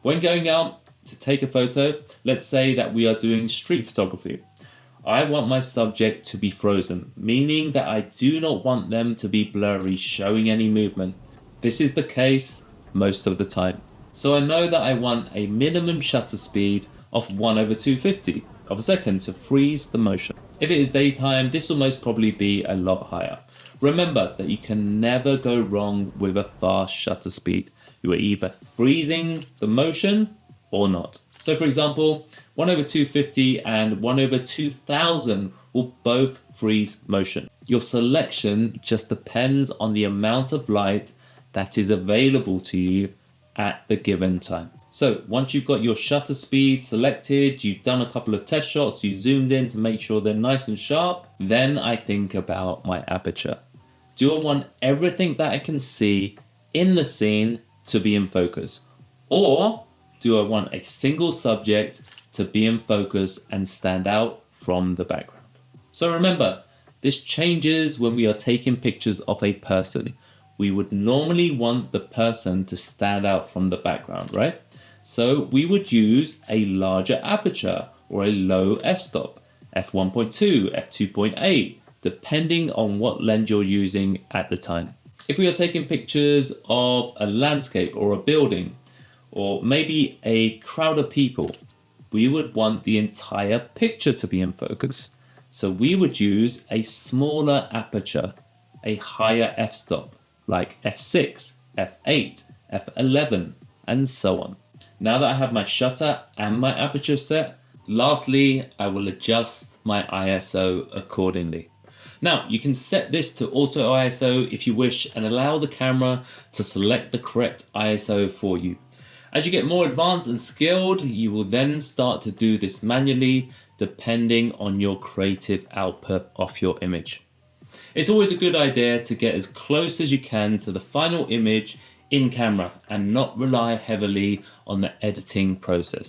When going out to take a photo, let's say that we are doing street photography. I want my subject to be frozen, meaning that I do not want them to be blurry, showing any movement. This is the case most of the time. So I know that I want a minimum shutter speed of 1/250 of a second to freeze the motion. If it is daytime, this will most probably be a lot higher. Remember that you can never go wrong with a fast shutter speed. You are either freezing the motion or not. So for example, 1/250 and 1/2000 will both freeze motion. Your selection just depends on the amount of light that is available to you at the given time. So once you've got your shutter speed selected, you've done a couple of test shots, you zoomed in to make sure they're nice and sharp, then I think about my aperture. Do I want everything that I can see in the scene to be in focus? Or do I want a single subject to be in focus and stand out from the background? So remember, this changes when we are taking pictures of a person. We would normally want the person to stand out from the background, right? So we would use a larger aperture or a low f-stop, f1.2, f2.8, depending on what lens you're using at the time. If we are taking pictures of a landscape or a building, or maybe a crowd of people, we would want the entire picture to be in focus. So we would use a smaller aperture, a higher f-stop, like f6, f8, f11, and so on. Now that I have my shutter and my aperture set, lastly, I will adjust my ISO accordingly. Now, you can set this to auto ISO if you wish and allow the camera to select the correct ISO for you. As you get more advanced and skilled, you will then start to do this manually depending on your creative output of your image. It's always a good idea to get as close as you can to the final image in camera and not rely heavily on the editing process.